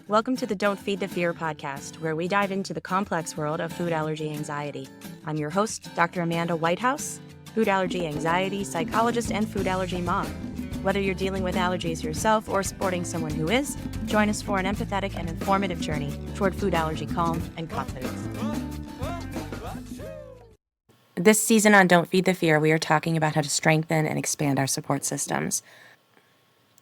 Welcome to the Don't Feed the Fear podcast, where we dive into the complex world of food allergy anxiety. I'm your host, Dr. Amanda Whitehouse, food allergy anxiety psychologist and food allergy mom. Whether you're dealing with allergies yourself or supporting someone who is, join us for an empathetic and informative journey toward food allergy calm and confidence. This season on Don't Feed the Fear, we are talking about how to strengthen and expand our support systems.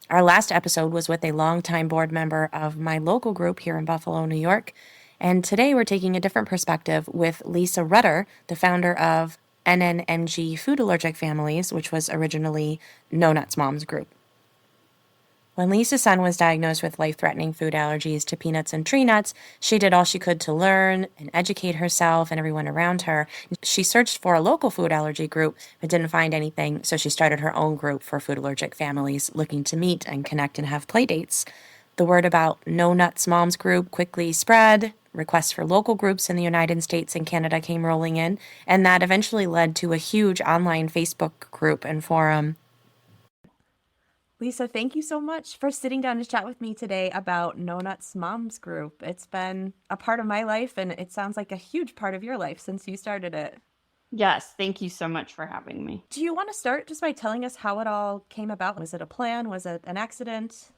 Our last episode was with a longtime board member of my local group here in Buffalo, New York. And today we're taking a different perspective with Lisa Rutter, the founder of NNMG Food Allergic Families, which was originally No Nuts Moms Group. When Lisa's son was diagnosed with life-threatening food allergies to peanuts and tree nuts, she did all she could to learn and educate herself and everyone around her. She searched for a local food allergy group, but didn't find anything, so she started her own group for food allergic families looking to meet and connect and have play dates. The word about No Nuts Moms Group quickly spread. Requests for local groups in the United States and Canada came rolling in, and that eventually led to a huge online Facebook group and forum. Lisa, thank you so much for sitting down to chat with me today about No Nuts Moms Group. It's been a part of my life, and it sounds like a huge part of your life since you started it. Yes, thank you so much for having me. Do you want to start just by telling us how it all came about? Was it a plan? Was it an accident?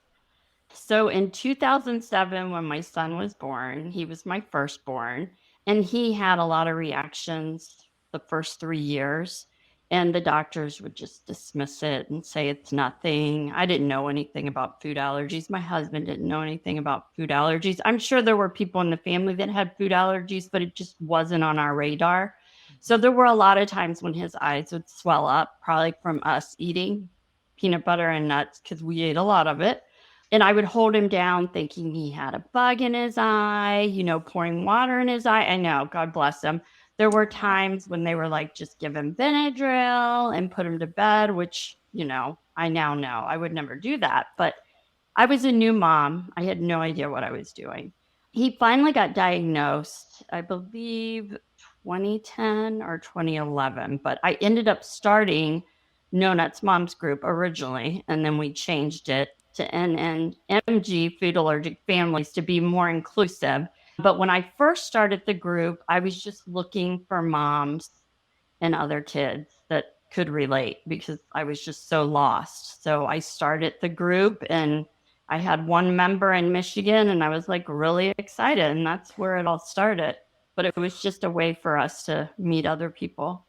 So in 2007, when my son was born, he was my firstborn, and he had a lot of reactions the first 3 years. And the doctors would just dismiss it and say it's nothing. I didn't know anything about food allergies. My husband didn't know anything about food allergies. I'm sure there were people in the family that had food allergies, but it just wasn't on our radar. So there were a lot of times when his eyes would swell up, probably from us eating peanut butter and nuts because we ate a lot of it. And I would hold him down thinking he had a bug in his eye, pouring water in his eye. I know, God bless him. There were times when they were like, just give him Benadryl and put him to bed, which, I now know I would never do that. But I was a new mom. I had no idea what I was doing. He finally got diagnosed, I believe 2010 or 2011, but I ended up starting No Nuts Moms Group originally, and then we changed it to NNMG Food Allergic Families to be more inclusive. But when I first started the group, I was just looking for moms and other kids that could relate because I was just so lost. So I started the group and I had one member in Michigan and I was like really excited, and that's where it all started. But it was just a way for us to meet other people.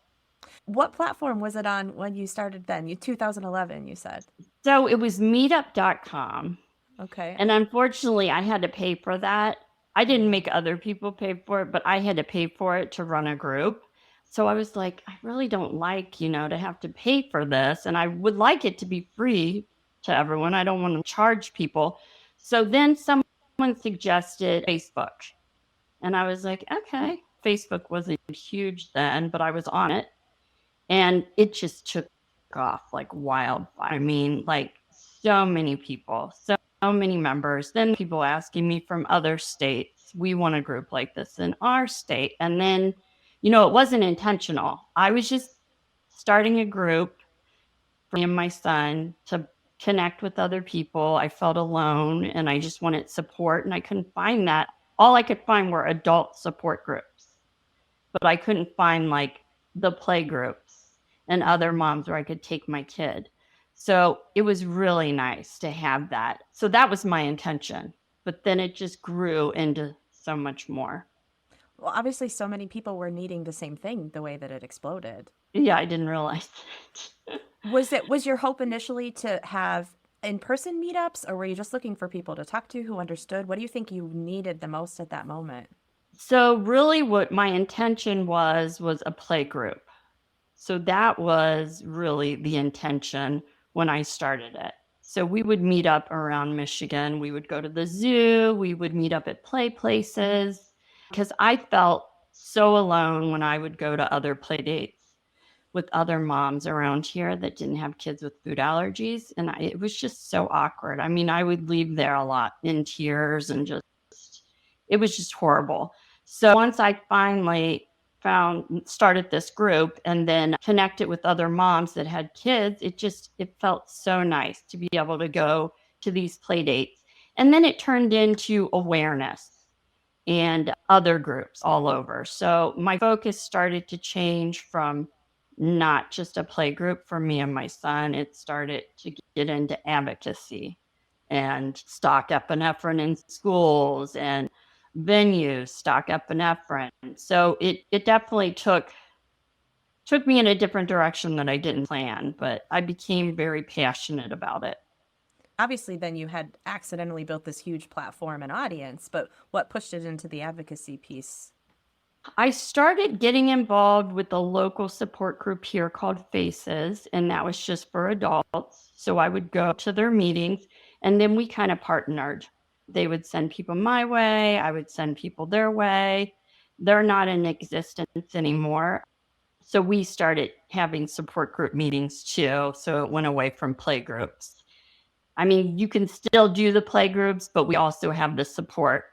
What platform was it on when you started then? 2011, you said. So it was meetup.com. Okay. And unfortunately, I had to pay for that. I didn't make other people pay for it, but I had to pay for it to run a group. So I was like, I really don't like, to have to pay for this. And I would like it to be free to everyone. I don't want to charge people. So then someone suggested Facebook. And I was like, okay, Facebook wasn't huge then, but I was on it. And it just took off like wildfire. I mean, like so many people, so many members. Then people asking me from other states, we want a group like this in our state. And then, it wasn't intentional. I was just starting a group for me and my son to connect with other people. I felt alone and I just wanted support, and I couldn't find that. All I could find were adult support groups, but I couldn't find like the play groups and other moms where I could take my kid. So it was really nice to have that. So that was my intention, but then it just grew into so much more. Well, obviously so many people were needing the same thing the way that it exploded. Yeah, I didn't realize it. Was your hope initially to have in-person meetups, or were you just looking for people to talk to who understood? What do you think you needed the most at that moment? So really what my intention was a play group. So that was really the intention when I started it. So we would meet up around Michigan. We would go to the zoo. We would meet up at play places because I felt so alone when I would go to other play dates with other moms around here that didn't have kids with food allergies. And it was just so awkward. I mean, I would leave there a lot in tears and it was just horrible. So once I finally started this group and then connected with other moms that had kids, it felt so nice to be able to go to these play dates. And then it turned into awareness and other groups all over. So my focus started to change from not just a play group for me and my son. It started to get into advocacy and stock epinephrine in schools and venues, stock epinephrine. So it definitely took me in a different direction that I didn't plan, but I became very passionate about it. Obviously, then you had accidentally built this huge platform and audience, but what pushed it into the advocacy piece? I started getting involved with a local support group here called Faces, and that was just for adults. So I would go to their meetings, and then we kind of partnered. They would send people my way, I would send people their way. They're not in existence anymore. So we started having support group meetings too. So it went away from play groups. I mean, you can still do the play groups, but we also have the support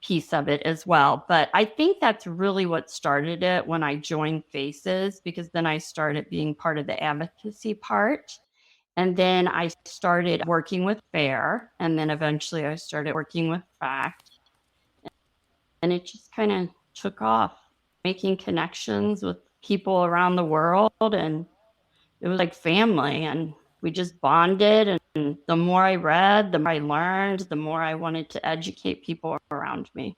piece of it as well. But I think that's really what started it when I joined Faces, because then I started being part of the advocacy part. And then I started working with FAIR. And then eventually I started working with FACT. And it just kind of took off, making connections with people around the world. And it was like family. And we just bonded. And the more I read, the more I learned, the more I wanted to educate people around me.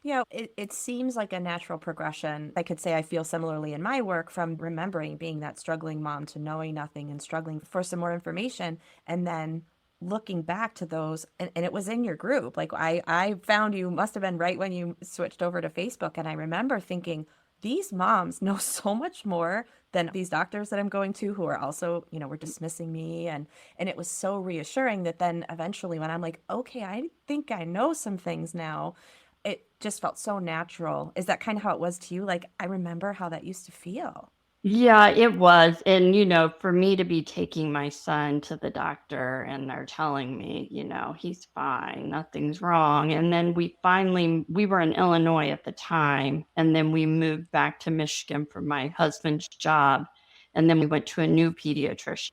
It seems like a natural progression. I could say I feel similarly in my work from remembering being that struggling mom to knowing nothing and struggling for some more information and then looking back to those and it was in your group. Like I found you must have been right when you switched over to Facebook and I remember thinking these moms know so much more than these doctors that I'm going to who are also, were dismissing me and it was so reassuring that then eventually when I'm like, okay, I think I know some things now, it just felt so natural. Is that kind of how it was to you? Like, I remember how that used to feel. Yeah, it was. And, for me to be taking my son to the doctor and they're telling me, he's fine, nothing's wrong. And then we were in Illinois at the time, and then we moved back to Michigan for my husband's job. And then we went to a new pediatrician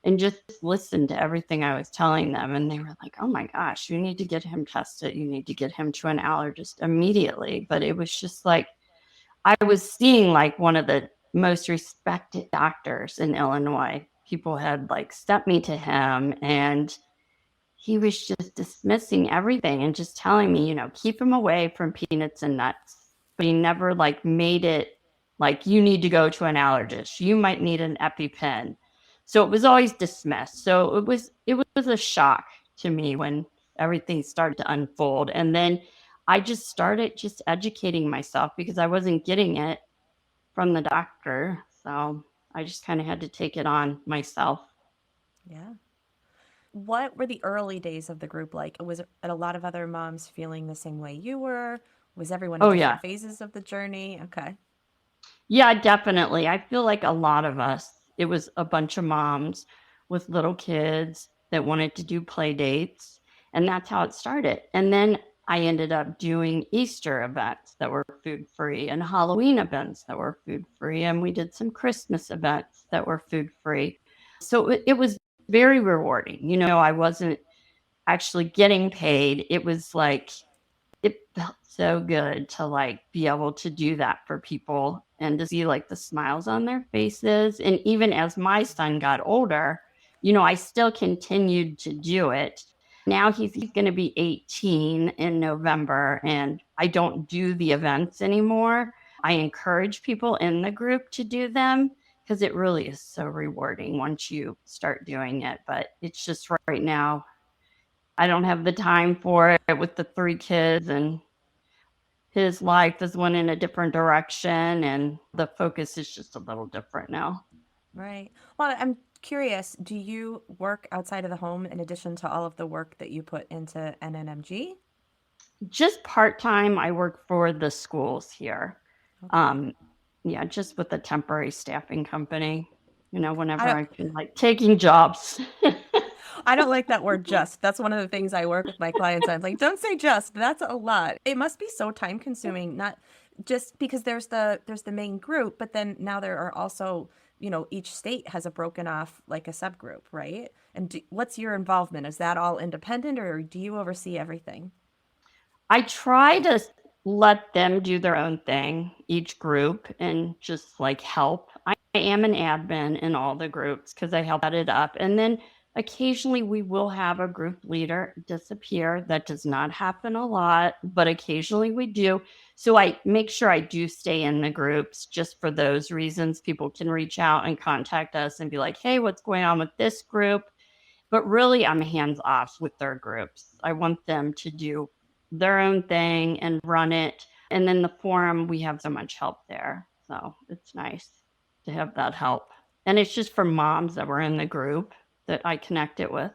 and just listened to everything I was telling them. And they were like, oh my gosh, you need to get him tested. You need to get him to an allergist immediately. But it was just like, I was seeing like one of the most respected doctors in Illinois. People had like stepped me to him, and he was just dismissing everything and just telling me, keep him away from peanuts and nuts. But he never like made it like you need to go to an allergist. You might need an EpiPen. So it was always dismissed. So it was a shock to me when everything started to unfold. And then I just started just educating myself because I wasn't getting it from the doctor. So I just kind of had to take it on myself. Yeah. What were the early days of the group like? Was it a lot of other moms feeling the same way you were? Was everyone in Oh, different yeah. phases of the journey? Okay. Yeah, definitely. I feel like a lot of us, it was a bunch of moms with little kids that wanted to do play dates. And that's how it started. And then I ended up doing Easter events that were food free and Halloween events that were food free. And we did some Christmas events that were food free. So it was very rewarding. I wasn't actually getting paid. It was like, it felt so good to like be able to do that for people and to see like the smiles on their faces. And even as my son got older, I still continued to do it. Now he's going to be 18 in November, and I don't do the events anymore. I encourage people in the group to do them because it really is so rewarding once you start doing it. But it's just right now, I don't have the time for it with the 3 kids, and his life has went in a different direction, and the focus is just a little different now. Right. Well, I'm curious, do you work outside of the home in addition to all of the work that you put into NNMG? Just part-time, I work for the schools here. Okay. Um, yeah, just with a temporary staffing company, I whenever don't I can, like, taking jobs. I don't like that word just. That's one of the things I work with my clients. I'm like, don't say just. That's a lot. It must be so time consuming, not just because there's the main group, but then now there are also each state has a broken off like a subgroup, right? And what's your involvement? Is that all independent, or do you oversee everything? I try to let them do their own thing, each group, and just like help. I am an admin in all the groups because I help set it up. And then occasionally we will have a group leader disappear. That does not happen a lot, but occasionally we do. So I make sure I do stay in the groups just for those reasons. People can reach out and contact us and be like, hey, what's going on with this group? But really, I'm hands off with their groups. I want them to do their own thing and run it. And then the forum, we have so much help there. So it's nice to have that help. And it's just for moms that were in the group that I connected with.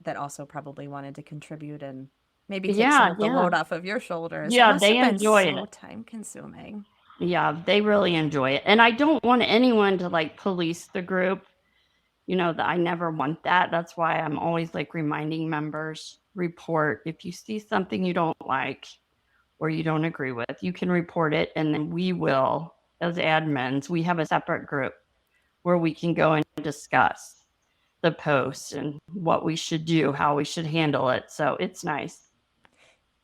That also probably wanted to contribute and maybe take some Yeah, of the yeah. load off of your shoulders. It Yeah, must they have been enjoy it. so time consuming. Yeah, they really enjoy it. And I don't want anyone to like police the group. That I never want that. That's why I'm always like reminding members, report if you see something you don't like or you don't agree with, you can report it. And then we will, as admins, we have a separate group where we can go and discuss the post and what we should do, how we should handle it. So it's nice.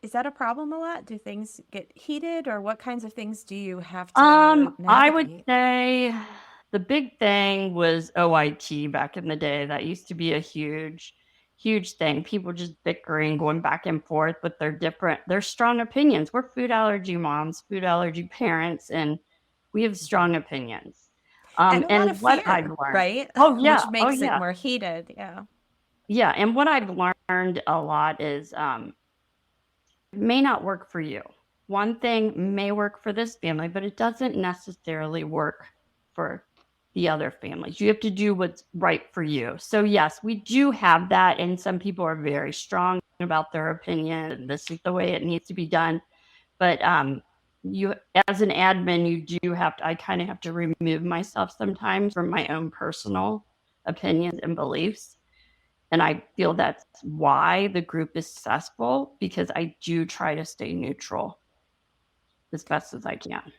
Is that a problem a lot? Do things get heated, or what kinds of things do you have to I would navigate? say the big thing was OIT back in the day. That used to be a huge thing. People just bickering, going back and forth with their strong opinions. We're food allergy moms, food allergy parents, and we have strong opinions. And a lot of And what I've fear, learned. right? Oh Which yeah, oh makes it yeah, more heated. Yeah. yeah. And what I've learned a lot is it may not work for you. One thing may work for this family, but it doesn't necessarily work for the other families. You have to do what's right for you. So yes, we do have that, and some people are very strong about their opinion, and this is the way it needs to be done. But you, as an admin, you do have to. I kind of have to remove myself sometimes from my own personal opinions and beliefs. And I feel that's why the group is successful, because I do try to stay neutral as best as I can.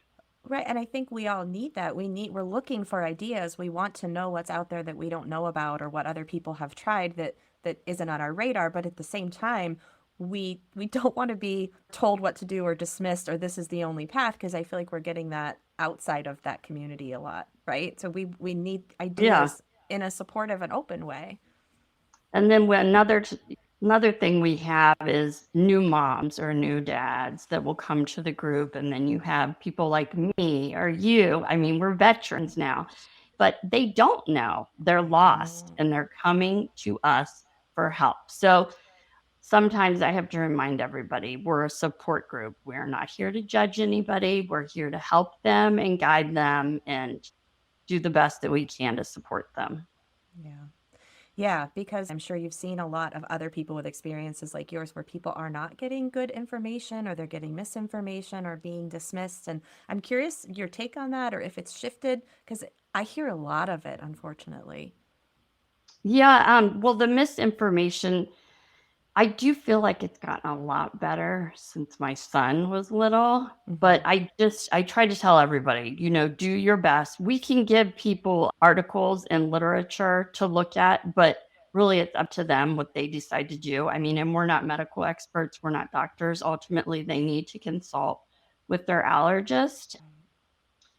Right. And I think we all need that. We're looking for ideas. We want to know what's out there that we don't know about, or what other people have tried that isn't on our radar. But at the same time, we don't want to be told what to do or dismissed, or this is the only path, because I feel like we're getting that outside of that community a lot, right? So we need Yeah. ideas in a supportive and open way. And then another thing we have is new moms or new dads that will come to the group, and then you have people like me or you. I mean, we're veterans now, but they don't know. They're lost, Mm. and they're coming to us for help. So sometimes I have to remind everybody we're a support group. We're not here to judge anybody. We're here to help them and guide them and do the best that we can to support them. Yeah. Yeah, because I'm sure you've seen a lot of other people with experiences like yours where people are not getting good information, or they're getting misinformation or being dismissed. And I'm curious your take on that, or if it's shifted, because I hear a lot of it, unfortunately. Yeah, well, the misinformation, I do feel like it's gotten a lot better since my son was little, but Hmm. I try to tell everybody, do your best. We can give people articles and literature to look at, but really it's up to them what they decide to do. I mean, and we're not medical experts, we're not doctors. Ultimately, they need to consult with their allergist.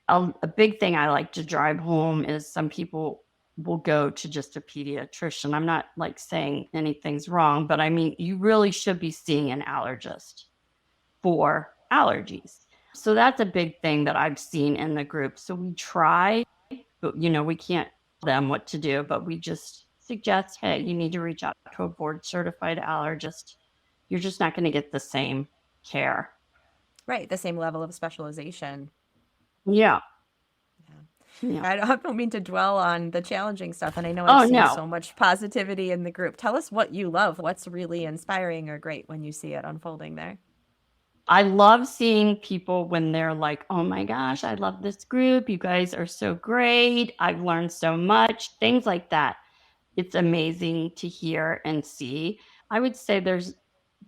A big thing I like to drive home is some people will go to just a pediatrician. I'm not like saying anything's wrong, but I mean, you really should be seeing an allergist for allergies. So that's a big thing that I've seen in the group. So we try, but we can't tell them what to do, but we just suggest, hey, you need to reach out to a board certified allergist. You're just not going to get the same care. Right, the same level of specialization. Yeah. Yeah. Yeah. I don't mean to dwell on the challenging stuff, and I know I've Oh, seen no. so much positivity in the group. Tell us what you love. What's really inspiring or great when you see it unfolding there? I love seeing people when they're like, oh my gosh, I love this group. You guys are so great. I've learned so much, things like that. It's amazing to hear and see. I would say there's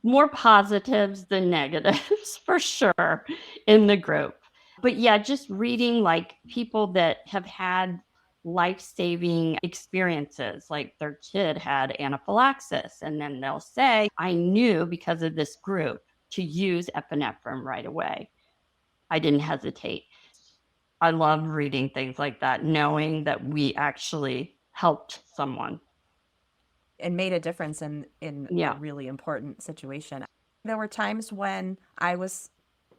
more positives than negatives for sure in the group. But yeah, just reading like people that have had life-saving experiences, like their kid had anaphylaxis, and then they'll say, I knew because of this group to use epinephrine right away. I didn't hesitate. I love reading things like that, knowing that we actually helped someone. And made a difference in a Yeah. really important situation. There were times when I was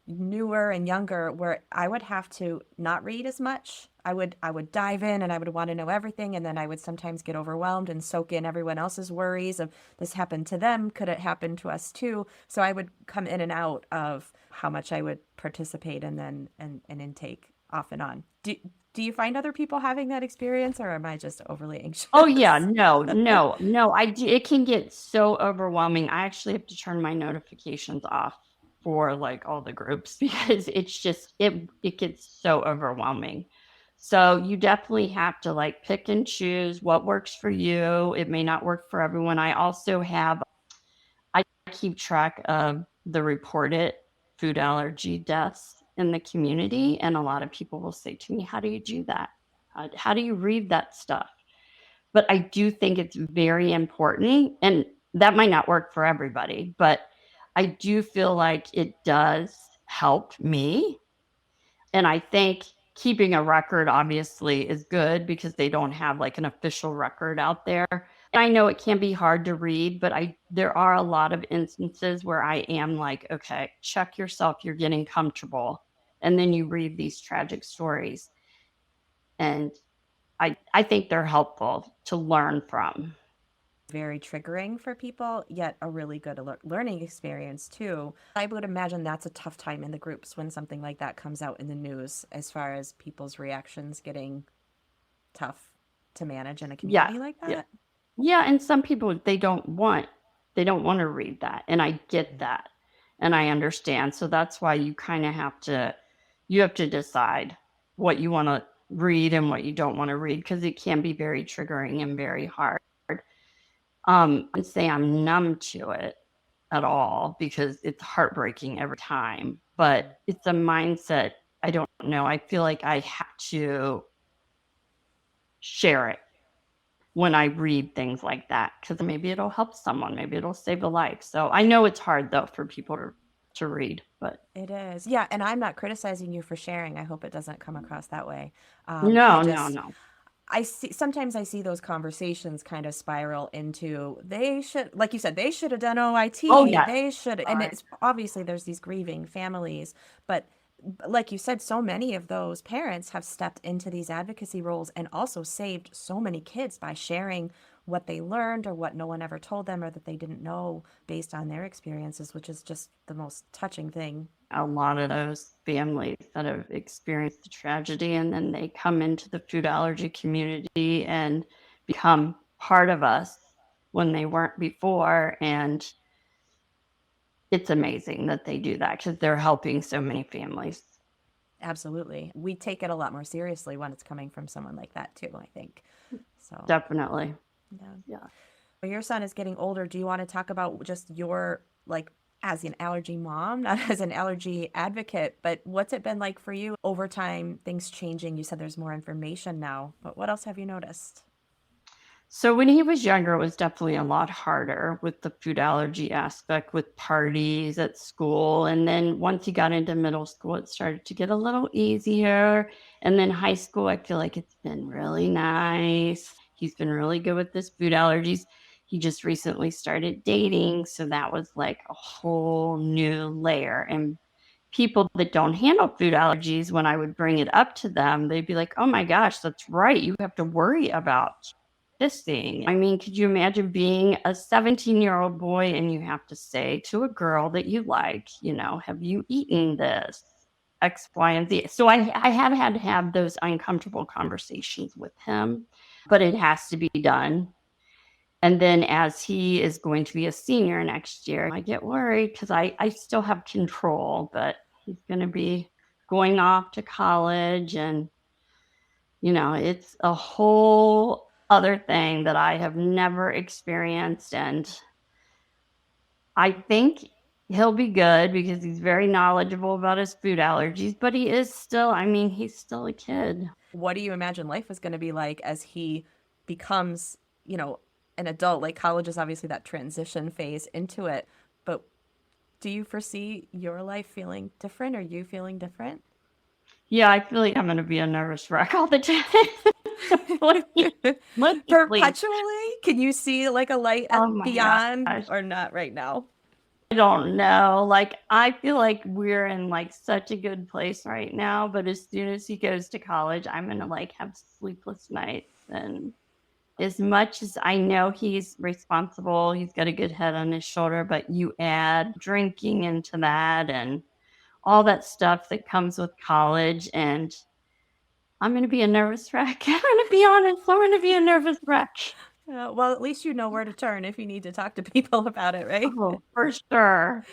newer and younger where I would have to not read as much. I would dive in and I would want to know everything, and then I would sometimes get overwhelmed and soak in everyone else's worries of this happened to them, could it happen to us too? So I would come in and out of how much I would participate and then and intake off and on. Do you find other people having that experience, or am I just overly Oh yeah, anxious? no. It can get so overwhelming. I actually have to turn my notifications off for like all the groups because it's just it gets so overwhelming. So you definitely have to like pick and choose what works for you. It may not work for everyone. I keep track of the reported food allergy deaths in the community, and a lot of people will say to me, "How do you do that? How do you read that stuff?" But I do think it's very important, and that might not work for everybody, but I do feel like it does help me. And I think keeping a record obviously is good because they don't have like an official record out there. And I know it can be hard to read, but there are a lot of instances where I am like, okay, check yourself, you're getting comfortable. And then you read these tragic stories. And I think they're helpful to learn from. Very triggering for people, yet a really good learning experience too. I would imagine that's a tough time in the groups when something like that comes out in the news, as far as people's reactions getting tough to manage in a Yeah. community like Yeah. that. Yeah, and some people they don't want to read that, and I get that, and I understand. So that's why you have to decide what you want to read and what you don't want to read because it can be very triggering and very hard. And say I'm numb to it at all because it's heartbreaking every time, but it's a mindset. I don't know. I feel like I have to share it when I read things like that because maybe it'll help someone, maybe it'll save a life. So I know it's hard though for people to read, but It is. Yeah, and I'm not criticizing you for sharing. I hope it doesn't come across that way. I no, no, just no. I see sometimes I see those conversations kind of spiral into they should, like you said, they should have done Oh OIT. yes. They should, and Right. it's obviously there's these grieving families, but like you said, so many of those parents have stepped into these advocacy roles and also saved so many kids by sharing what they learned or what no one ever told them or that they didn't know based on their experiences, which is just the most touching thing. A lot of those families that have experienced the tragedy and then they come into the food allergy community and become part of us when they weren't before. And it's amazing that they do that because they're helping so many families. Absolutely. We take it a lot more seriously when it's coming from someone like that too, I think. So, Definitely. yeah. Yeah. Your son is getting older. Do you want to talk about just your, like, as an allergy mom, not as an allergy advocate, but what's it been like for you over time, things changing? You said there's more information now, but what else have you noticed? So when he was younger, it was definitely a lot harder with the food allergy aspect, with parties at school. And then once he got into middle school, it started to get a little easier. And then high school, I feel like it's been really nice. He's been really good with this food allergies. He just recently started dating. So that was like a whole new layer. And people that don't handle food allergies, when I would bring it up to them, they'd be like, oh my gosh, that's right. You have to worry about this thing. I mean, could you imagine being a 17-year-old boy and you have to say to a girl that you like, have you eaten this? X, Y, and Z. So I have had to have those uncomfortable conversations with him, but it has to be done. And then as he is going to be a senior next year, I get worried because I still have control, but he's going to be going off to college and it's a whole other thing that I have never experienced. And I think He'll be good because he's very knowledgeable about his food allergies, but he is still, I mean, he's still a kid. What do you imagine life is going to be like as he becomes, an adult? Like college is obviously that transition phase into it, but do you foresee your life feeling different or you feeling different? Yeah, I feel like I'm going to be a nervous wreck all the time. Please. Perpetually? Can you see like a light Oh at my beyond gosh. or not right now? I don't know. Like, I feel like we're in like such a good place right now, but as soon as he goes to college, I'm going to like have sleepless nights. And as much as I know he's responsible, he's got a good head on his shoulder, but you add drinking into that and all that stuff that comes with college, and I'm going to be a nervous wreck. I'm going to be honest. I'm going to be a nervous wreck. Well, at least you know where to turn if you need to talk to people about it, right? Oh, for sure.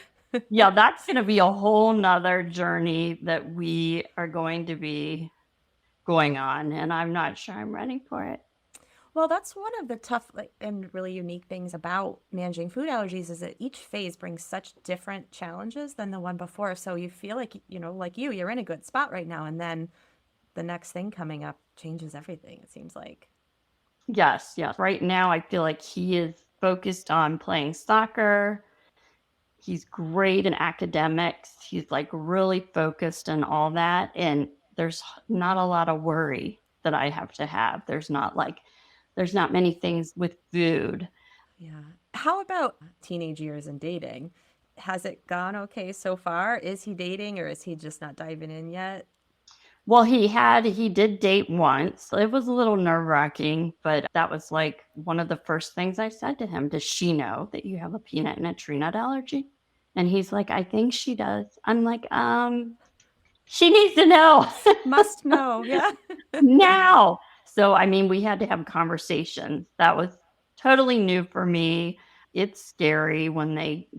Yeah, that's going to be a whole nother journey that we are going to be going on, and I'm not sure I'm ready for it. Well, that's one of the tough and really unique things about managing food allergies is that each phase brings such different challenges than the one before. So you feel like, like you're in a good spot right now. And then the next thing coming up changes everything, it seems like. Yes, yes. Right now, I feel like he is focused on playing soccer. He's great in academics. He's like really focused on all that. And there's not a lot of worry that I have to have. There's not many things with food. Yeah. How about teenage years and dating? Has it gone okay so far? Is he dating or is he just not diving in yet? Well, he did date once. It was a little nerve-wracking, but that was like one of the first things I said to him. Does she know that you have a peanut and a tree nut allergy? And he's like, I think she does. I'm like, she needs to know Must know. Yeah. now. So, I mean, we had to have conversations. That was totally new for me. It's scary when they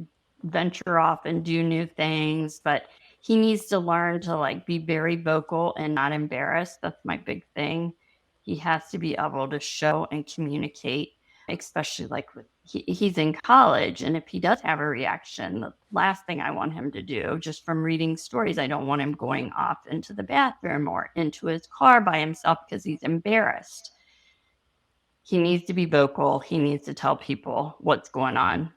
venture off and do new things, but he needs to learn to like be very vocal and not embarrassed. That's my big thing. He has to be able to show and communicate, especially like he's in college. And if he does have a reaction, the last thing I want him to do, just from reading stories, I don't want him going off into the bathroom or into his car by himself because he's embarrassed. He needs to be vocal. He needs to tell people what's going on.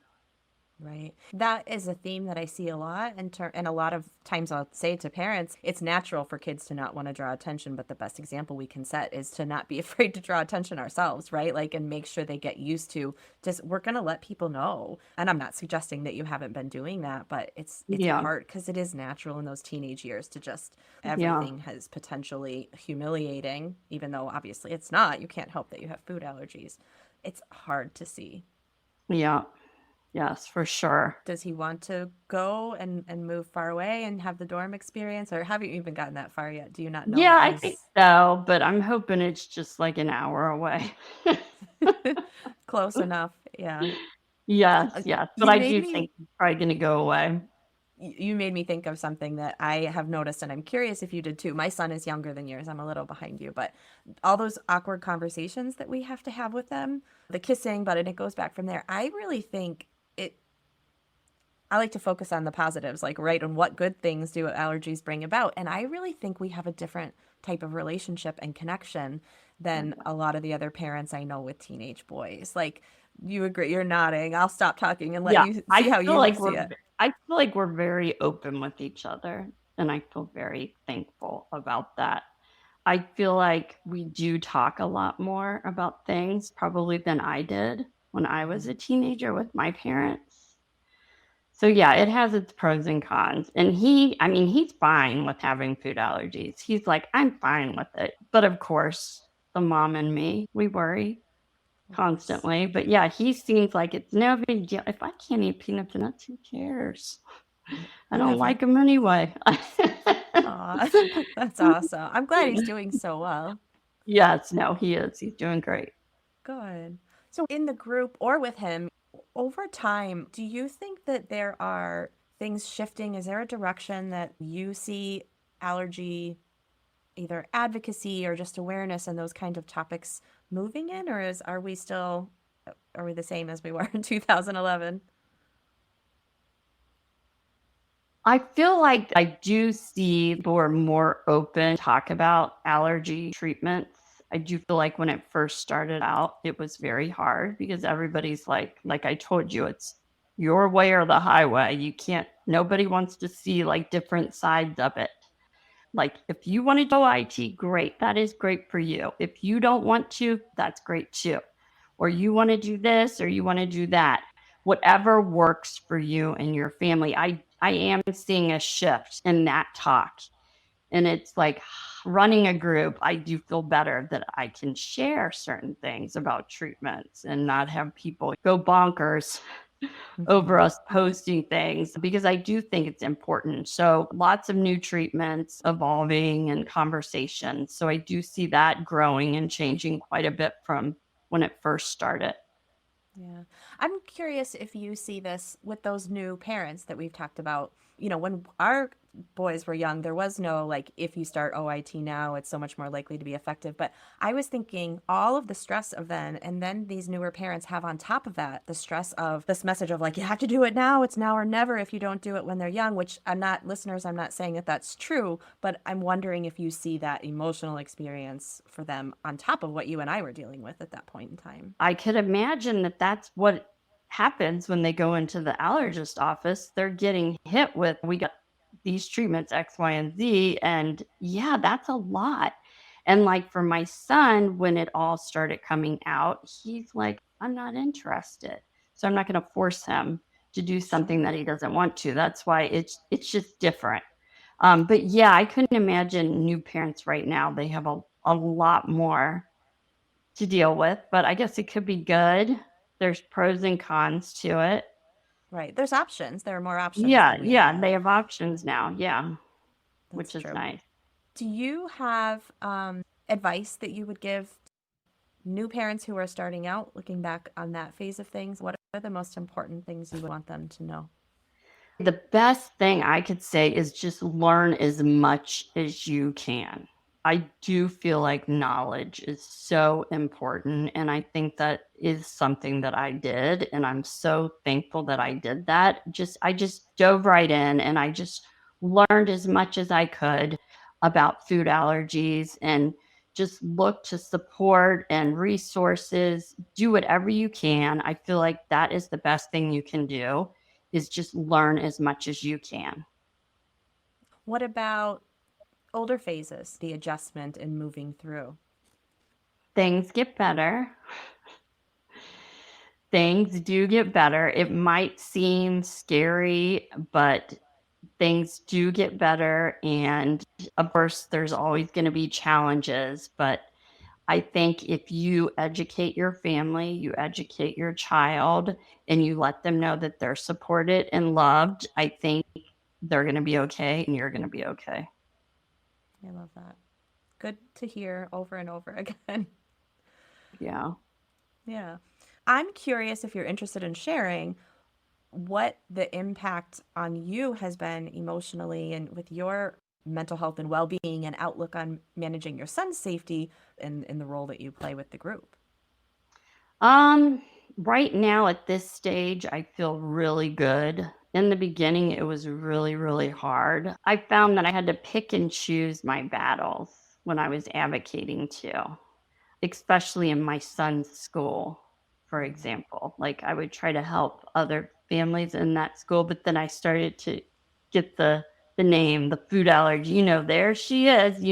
Right. That is a theme that I see a lot. And a lot of times I'll say to parents, it's natural for kids to not want to draw attention, but the best example we can set is to not be afraid to draw attention ourselves, right? Like, and make sure they get used to just, we're going to let people know. And I'm not suggesting that you haven't been doing that, but it's Yeah. hard because it is natural in those teenage years to just, Yeah. everything has potentially humiliating, even though obviously it's not. You can't help that you have food allergies. It's hard to see. Yeah. Yes, for sure. Does he want to go and move far away and have the dorm experience, or have you even gotten that far yet? Do you not know Yeah, what I think his so, but I'm hoping it's just like an hour away. close enough? Yeah. Yes, Uh, yes, but You I made do me think he's probably going to go away. you made me think of something that I have noticed, and I'm curious if you did too. My son is younger than yours. I'm a little behind you, but all those awkward conversations that we have to have with them, the kissing, but and it goes back from there. I really think it I like to focus on the positives, like, right, and what good things do allergies bring about. And I really think we have a different type of relationship and connection than a lot of the other parents I know with teenage boys. Like, you agree, you're nodding. I'll stop talking and let Yeah, you see how you see it. I feel like we're very open with each other, and I feel very thankful about that. I feel like we do talk a lot more about things probably than I did when I was a teenager with my parents. So yeah, it has its pros and cons. And I mean, he's fine with having food allergies. He's like, I'm fine with it. But of course, the mom and me, we worry Of course. constantly. But yeah, he seems like it's no big deal. If I can't eat peanuts and nuts, who cares? I don't Whatever. like them anyway. Aw, that's awesome. I'm glad he's doing so well. Yes, no, he is. He's doing great. Good. So, in the group or with him, over time, do you think that there are things shifting? Is there a direction that you see allergy, either advocacy or just awareness and those kind of topics moving in, or are we the same as we were in 2011? I feel like I do see people are more open to talk about allergy treatments. I do feel like when it first started out, it was very hard because everybody's like I told you, it's your way or the highway. You can't, nobody wants to see like different sides of it. Like if you want to do IT, great. That is great for you. If you don't want to, that's great too. Or you want to do this or you want to do that. Whatever works for you and your family. I am seeing a shift in that talk. And it's like running a group, I do feel better that I can share certain things about treatments and not have people go bonkers over us posting things because I do think it's important. So lots of new treatments evolving and conversations. So I do see that growing and changing quite a bit from when it first started. Yeah. I'm curious if you see this with those new parents that we've talked about. You know, when our boys were young, there was no like, if you start OIT now, it's so much more likely to be effective. But I was thinking all of the stress of then, and then these newer parents have on top of that the stress of this message of like, you have to do it now. It's now or never if you don't do it when they're young, which I'm not, listeners, I'm not saying that that's true, but I'm wondering if you see that emotional experience for them on top of what you and I were dealing with at that point in time. I could imagine that that's what happens when they go into the allergist office. They're getting hit with, we got these treatments, X, Y, and Z. And yeah, that's a lot. And like for my son, when it all started coming out, he's like, I'm not interested. So I'm not going to force him to do something that he doesn't want to. That's why it's just different. But yeah, I couldn't imagine new parents right now. They have a lot more to deal with, but I guess it could be good. There's pros and cons to it. Right. There's options. There are more options Yeah, than we yeah, had. they have options now. Yeah, That's which is true. nice. Do you have advice that you would give new parents who are starting out, looking back on that phase of things? What are the most important things you would want them to know? The best thing I could say is just learn as much as you can. I do feel like knowledge is so important. And I think that is something that I did. And I'm so thankful that I did that. I just dove right in and I just learned as much as I could about food allergies and just look to support and resources. Do whatever you can. I feel like that is the best thing you can do is just learn as much as you can. What about older phases, the adjustment and moving through? Things get better. Things do get better. It might seem scary, but things do get better. And of course, there's always going to be challenges. But I think if you educate your family, you educate your child, and you let them know that they're supported and loved, I think they're going to be okay and you're going to be okay. I love that. Good to hear over and over again. Yeah. Yeah. I'm curious if you're interested in sharing what the impact on you has been emotionally and with your mental health and well-being and outlook on managing your son's safety in the role that you play with the group. Um, right now at this stage, I feel really good. In the beginning, it was really, really hard. I found that I had to pick and choose my battles when I was advocating to, especially in my son's school, for example. Like I would try to help other families in that school, but then I started to get the name, the food allergy, there she is.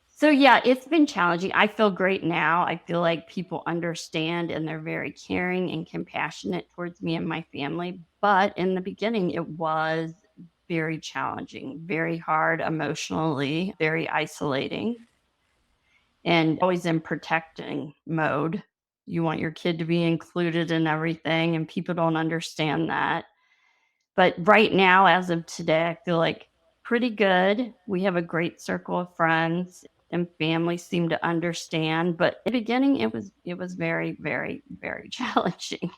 So yeah, it's been challenging. I feel great now. I feel like people understand and they're very caring and compassionate towards me and my family. But in the beginning, it was very challenging, very hard emotionally, very isolating, and always in protecting mode. You want your kid to be included in everything, and people don't understand that. But right now, as of today, I feel like pretty good. We have a great circle of friends and family seem to understand. But in the beginning, it was very, very, very challenging.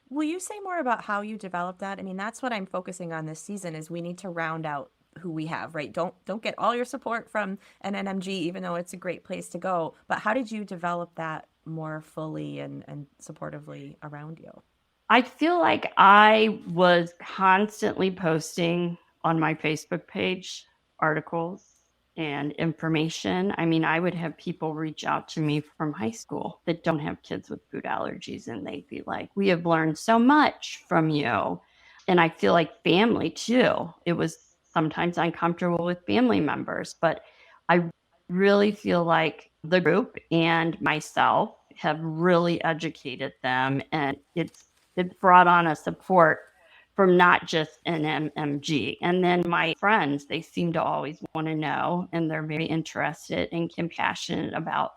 Will you say more about how you developed that? I mean, that's what I'm focusing on this season is we need to round out who we have, right? Don't get all your support from NNMG, even though it's a great place to go. But how did you develop that more fully and supportively around you? I feel like I was constantly posting on my Facebook page articles and information. I mean, I would have people reach out to me from high school that don't have kids with food allergies, and they'd be like, "We have learned so much from you." And I feel like family too. It was sometimes uncomfortable with family members, but I really feel like the group and myself have really educated them, and it's brought on a support from not just NNMG. And then my friends, they seem to always want to know, and they're very interested and compassionate about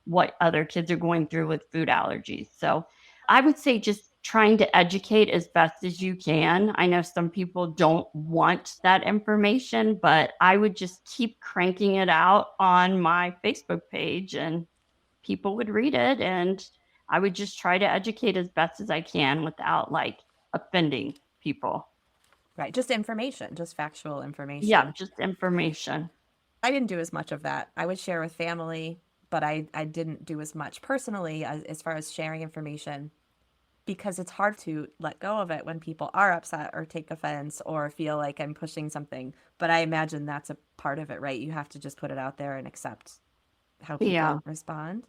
what other kids are going through with food allergies. So I would say just trying to educate as best as you can. I know some people don't want that information, but I would just keep cranking it out on my Facebook page, and people would read it, and I would just try to educate as best as I can without like offending people. Right. Just information, just factual Yeah, information. just information. I didn't do as much of that. I would share with family, but I didn't do as much personally as far as sharing information because it's hard to let go of it when people are upset or take offense or feel like I'm pushing something. But I imagine that's a part of it, right? You have to just put it out there and accept how Yeah. people respond.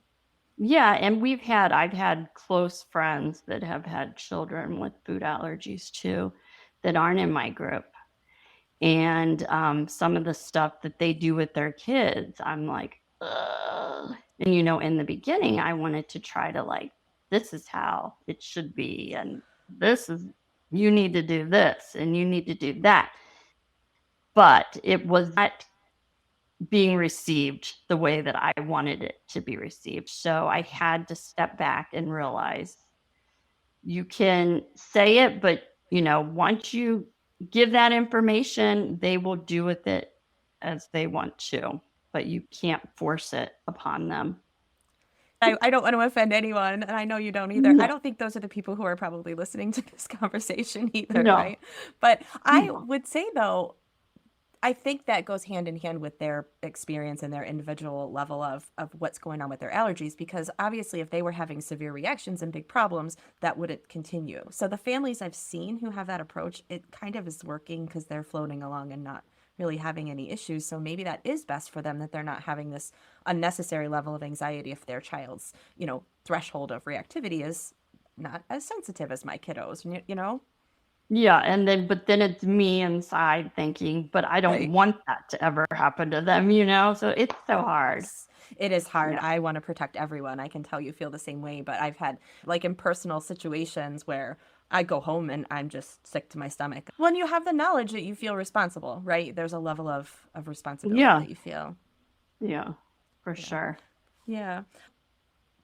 Yeah, and I've had close friends that have had children with food allergies too that aren't in my group. And some of the stuff that they do with their kids, I'm like, ugh. And in the beginning, I wanted to try to like, this is how it should be, and this is, you need to do this, and you need to do that. But it was not being received the way that I wanted it to be received. So I had to step back and realize you can say it, but once you give that information, they will do with it as they want to, but you can't force it upon them. I don't want to offend anyone, and I know you don't either. I No, don't think those are the people who are probably listening to this conversation either, no, right? But I no. would say, though, I think that goes hand in hand with their experience and their individual level of what's going on with their allergies, because obviously, if they were having severe reactions and big problems, that wouldn't continue. So, the families I've seen who have that approach, it kind of is working because they're floating along and not really having any issues. So, maybe that is best for them that they're not having this unnecessary level of anxiety if their child's, threshold of reactivity is not as sensitive as my kiddos, Yeah, but then it's me inside thinking, but I don't Right. want that to ever happen to them, so it's so hard. It is hard. Yeah. I want to protect everyone. I can tell you feel the same way, but I've had like in personal situations where I go home and I'm just sick to my stomach. When you have the knowledge that you feel responsible, right? There's a level of responsibility Yeah. that you feel. Yeah, for Yeah. sure. Yeah.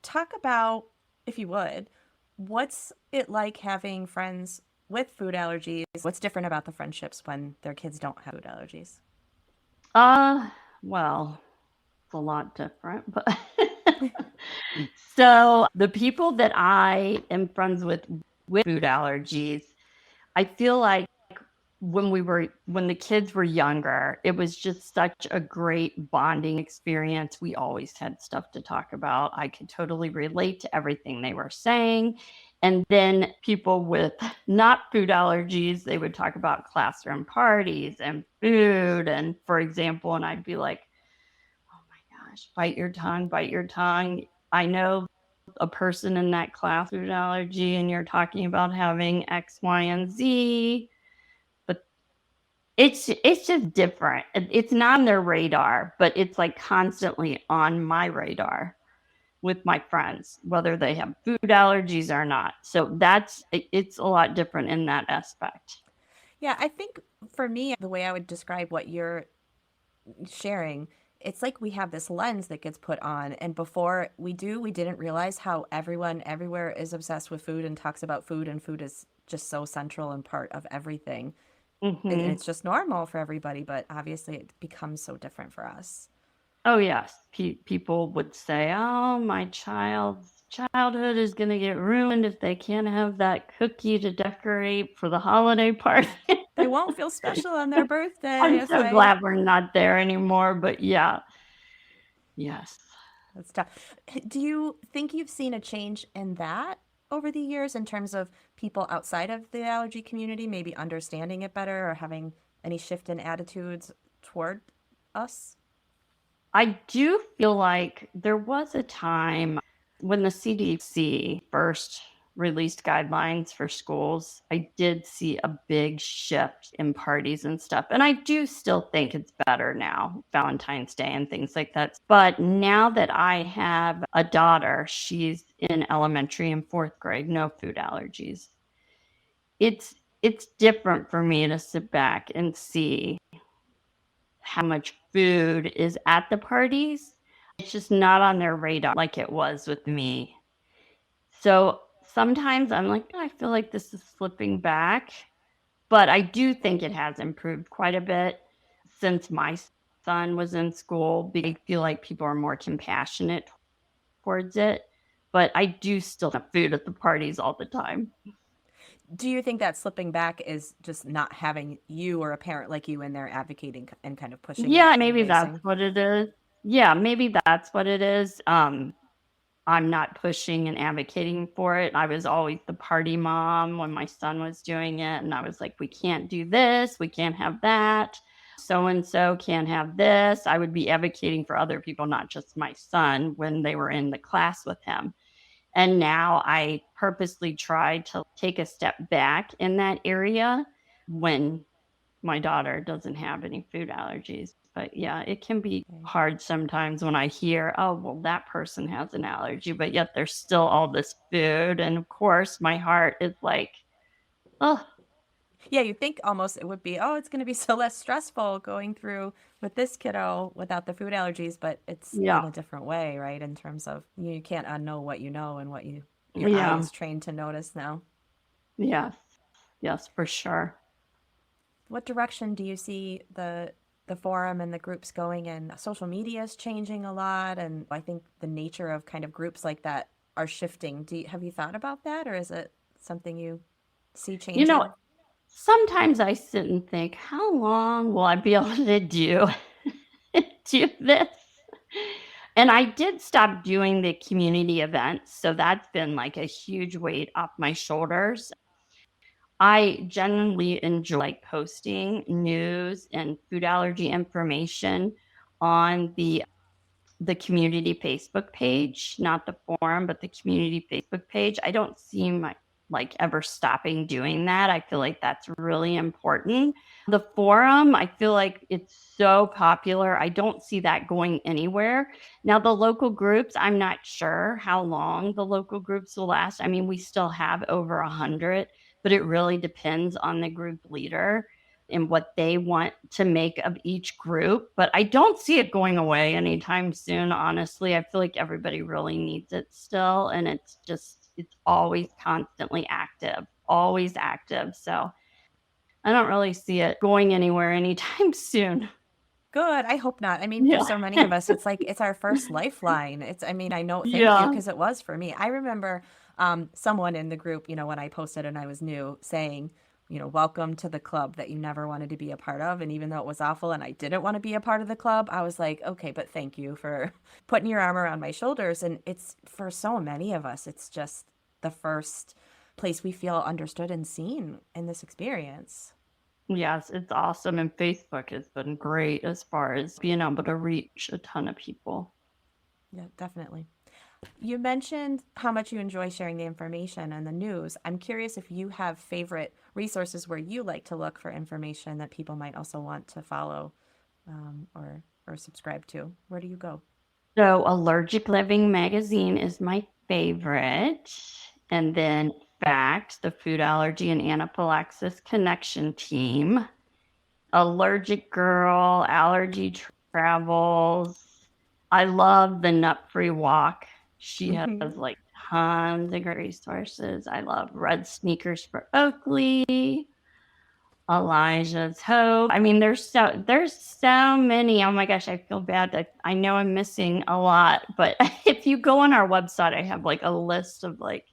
Talk about, if you would, what's it like having friends with food allergies? What's different about the friendships when their kids don't have food allergies? Well, it's a lot different, but so the people that I am friends with food allergies, I feel like when the kids were younger, it was just such a great bonding experience. We always had stuff to talk about. I could totally relate to everything they were saying. And then people with not food allergies, they would talk about classroom parties and food. And for example, and I'd be like, oh my gosh, bite your tongue, bite your tongue. I know a person in that class with food allergy, and you're talking about having X, Y, and Z, but it's just different. It's not on their radar, but it's like constantly on my radar with my friends, whether they have food allergies or not. So it's a lot different in that aspect. Yeah, I think for me, the way I would describe what you're sharing, it's like we have this lens that gets put on. And before we didn't realize how everyone everywhere is obsessed with food and talks about food, and food is just so central and part of everything. And Hmm. it's just normal for everybody, but obviously it becomes so different for us. Oh yes, people would say, "Oh, my child's childhood is going to get ruined if they can't have that cookie to decorate for the holiday party." They won't feel special on their birthday I'm if so I. glad we're not there anymore, but yeah. Yes. That's tough. Do you think you've seen a change in that? over the years in terms of people outside of the allergy community maybe understanding it better or having any shift in attitudes toward us? I do feel like there was a time when the CDC first released guidelines for schools. I did see a big shift in parties and stuff. And I do still think it's better now, Valentine's Day and things like that. But now that I have a daughter, she's in elementary and fourth grade, no food allergies. It's different for me to sit back and see how much food is at the parties. It's just not on their radar like it was with me. So sometimes I'm like, I feel like this is slipping back, but I do think it has improved quite a bit since my son was in school. I feel like people are more compassionate towards it, but I do still have food at the parties all the time. Do you think that slipping back is just not having you or a parent like you in there advocating and kind of pushing it Yeah, and maybe that's raising? what it is. Yeah, maybe that's what it is. I'm not pushing and advocating for it. I was always the party mom when my son was doing it. And I was like, we can't do this. We can't have that. So and so can't have this. I would be advocating for other people, not just my son, when they were in the class with him. And now I purposely try to take a step back in that area when my daughter doesn't have any food allergies. But yeah, it can be hard sometimes when I hear, oh, well, that person has an allergy, but yet there's still all this food. And of course, my heart is like, oh, Yeah, you think almost it would be, oh, it's going to be so less stressful going through with this kiddo without the food allergies, but it's in yeah, a different way, right? In terms of you can't unknow what you know and what your eye yeah, is trained to notice now. yes, yes, for sure. What direction do you see the forum and the groups going in? Social media is changing a lot, and I think the nature of kind of groups like that are shifting. Have you thought about that, or is it something you see You know, changing? sometimes I sit and think, how long will I be able to do this? And I did stop doing the community events, so that's been like a huge weight off my shoulders. I genuinely enjoy like posting news and food allergy information on the community Facebook page, not the forum, but the community Facebook page. I don't see my like ever stopping doing that. I feel like that's really important. The forum, I feel like it's so popular. I don't see that going anywhere. Now, the local groups, I'm not sure how long the local groups will last. I mean, we still have over 100, but it really depends on the group leader and what they want to make of each group. But I don't see it going away anytime soon, honestly. I feel like everybody really needs it still. And it's always constantly active, always active. So I don't really see it going anywhere anytime soon. Good. I hope not. I mean, for Yeah. so many of us, it's like it's our first lifeline. I mean, I know, thank you, Yeah. because it was for me. I remember someone in the group, when I posted and I was new, saying, welcome to the club that you never wanted to be a part of. And even though it was awful and I didn't want to be a part of the club, I was like, okay, but thank you for putting your arm around my shoulders. And it's for so many of us, it's just the first place we feel understood and seen in this experience. Yes, it's awesome. And Facebook has been great as far as being able to reach a ton of people. Yeah, definitely. You mentioned how much you enjoy sharing the information and the news. I'm curious if you have favorite resources where you like to look for information that people might also want to follow or subscribe to. Where do you go? So, Allergic Living magazine is my favorite. And then Fact, the Food Allergy and Anaphylaxis Connection Team. Allergic Girl, Allergy Travels. I love the Nut Free Walk. She has Mhm. like tons of great resources. I love Red Sneakers for Oakley. Elijah's Hope. I mean, there's so many. Oh my gosh, I feel bad that I know I'm missing a lot, but if you go on our website, I have like a list of like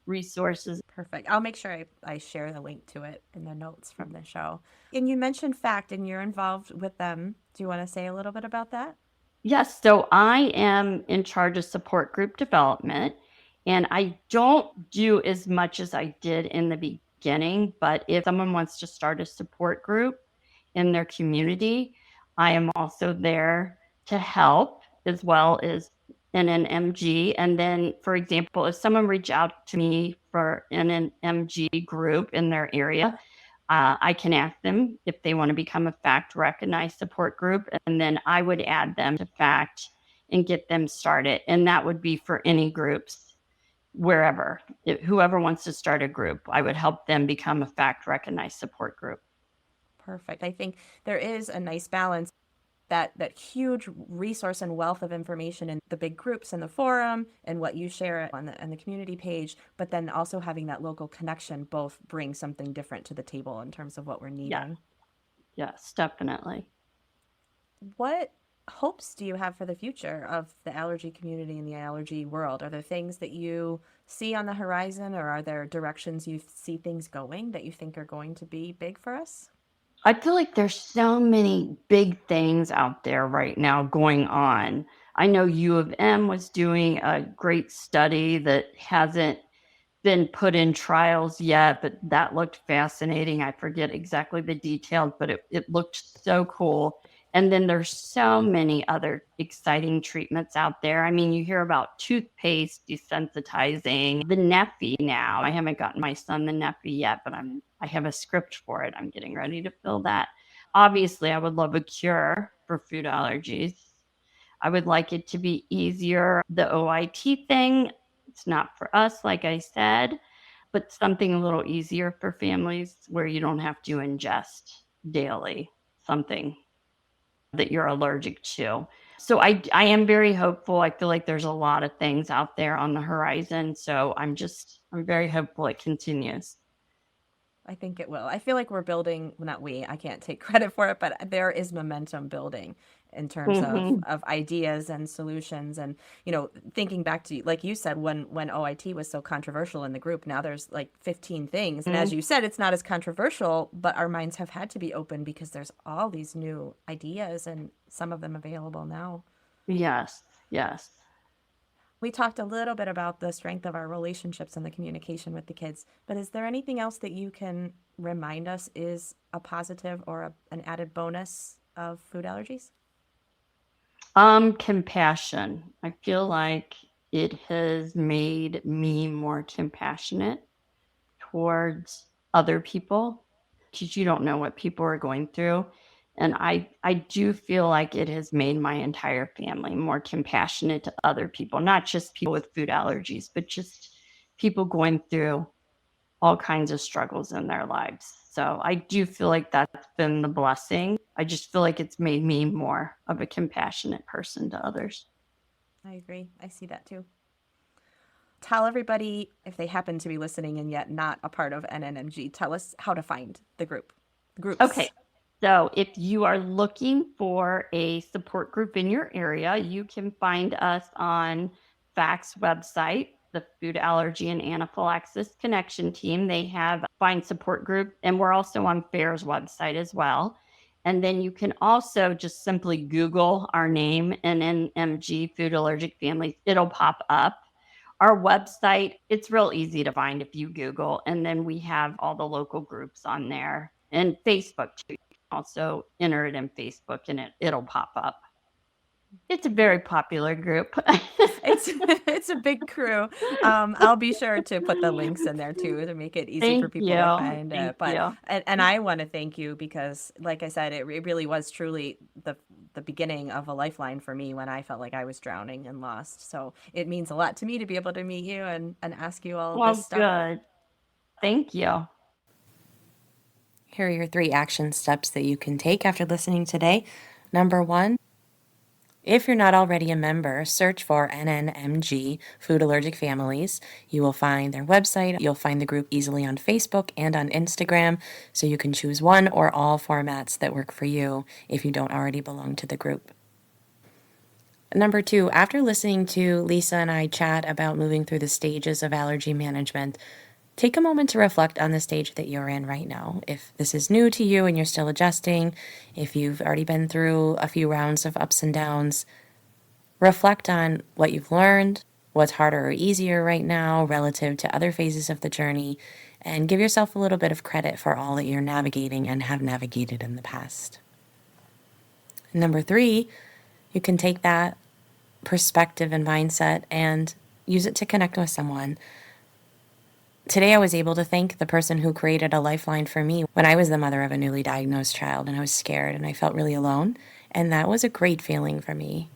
resources. Perfect. I'll make sure I share the link to it in the notes from the show. And you mentioned FACT and you're involved with them. Do you want to say a little bit about that? Yes, so I am in charge of support group development, And I don't do as much as I did in the beginning, but if someone wants to start a support group in their community, I am also there to help, as well as NNMG. And then, for example, if someone reach out to me for NNMG group in their area, I can ask them if they want to become a FACT recognized support group, and then I would add them to FACT and get them started. And that would be for any groups, wherever, whoever wants to start a group, I would help them become a FACT recognized support group. Perfect. I think there is a nice balance, that huge resource and wealth of information in the big groups and the forum and what you share on the community page, but then also having that local connection both bring something different to the table in terms of what we're needing. Yeah. Yes, definitely. What hopes do you have for the future of the allergy community and the allergy world? Are there things that you see on the horizon, or are there directions you see things going that you think are going to be big for us? I feel like there's so many big things out there right now going on. I know U of M was doing a great study that hasn't been put in trials yet, but that looked fascinating. I forget exactly the details, but it looked so cool. And then there's so many other exciting treatments out there. I mean, you hear about toothpaste desensitizing, the Neffy now. I haven't gotten my son the Neffy yet, but I have a script for it. I'm getting ready to fill that. Obviously, I would love a cure for food allergies. I would like it to be easier. The OIT thing, it's not for us, like I said, but something a little easier for families where you don't have to ingest daily something that you're allergic to. So I am very hopeful. I feel like there's a lot of things out there on the horizon. So I'm very hopeful it continues. I think it will. I feel like we're building, well, not we, I can't take credit for it, but there is momentum building in terms Mm-hmm. of ideas and solutions. And, you know, thinking back to, like you said, when OIT was so controversial in the group, now there's like 15 things. And as you said, it's not as controversial, but our minds have had to be open because there's all these new ideas and some of them available now. Yes, yes. We talked a little bit about the strength of our relationships and the communication with the kids, but is there anything else that you can remind us is a positive or an added bonus of food allergies? Compassion. I feel like it has made me more compassionate towards other people, because you don't know what people are going through. And I do feel like it has made my entire family more compassionate to other people, not just people with food allergies, but just people going through all kinds of struggles in their lives. So I do feel like that's been the blessing. I just feel like it's made me more of a compassionate person to others. I agree. I see that too. Tell everybody, if they happen to be listening and yet not a part of NNMG, tell us how to find the Okay. groups. So if you are looking for a support group in your area, you can find us on FACT's website, the Food Allergy and Anaphylaxis Connection Team. They have Find Support Group, and we're also on FAIR's website as well. And then you can also just simply Google our name, NNMG Food Allergic Families. It'll pop up. Our website, it's real easy to find if you Google, and then we have all the local groups on there, and Facebook too. Also enter it in Facebook and it'll pop up. It's a very popular group. It's a big crew. I'll be sure to put the links in there too to make it easy for Thank people to you. find Thank it. But you. and I want to thank you because, like I said, it really was truly the beginning of a lifeline for me when I felt like I was drowning and lost. So it means a lot to me to be able to meet you and ask you all of this Well, stuff. good. Thank you. Here are your 3 action steps that you can take after listening today. Number 1, if you're not already a member, search for NNMG Food Allergic Families. You will find their website. You'll find the group easily on Facebook and on Instagram, so you can choose one or all formats that work for you if you don't already belong to the group. Number 2, after listening to Lisa and I chat about moving through the stages of allergy management, take a moment to reflect on the stage that you're in right now. If this is new to you and you're still adjusting, if you've already been through a few rounds of ups and downs, reflect on what you've learned, what's harder or easier right now relative to other phases of the journey, and give yourself a little bit of credit for all that you're navigating and have navigated in the past. Number 3, you can take that perspective and mindset and use it to connect with someone. Today I was able to thank the person who created a lifeline for me when I was the mother of a newly diagnosed child, and I was scared and I felt really alone, and that was a great feeling for me.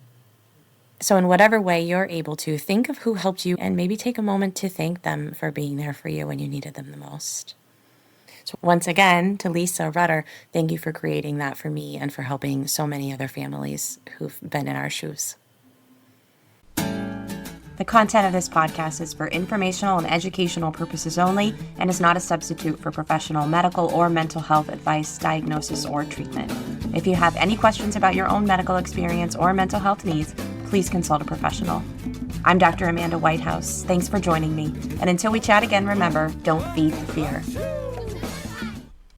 So in whatever way you're able to, think of who helped you and maybe take a moment to thank them for being there for you when you needed them the most. So once again, to Lisa Rutter, thank you for creating that for me and for helping so many other families who've been in our shoes. The content of this podcast is for informational and educational purposes only and is not a substitute for professional medical or mental health advice, diagnosis, or treatment. If you have any questions about your own medical experience or mental health needs, please consult a professional. I'm Dr. Amanda Whitehouse. Thanks for joining me. And until we chat again, remember, don't feed the fear.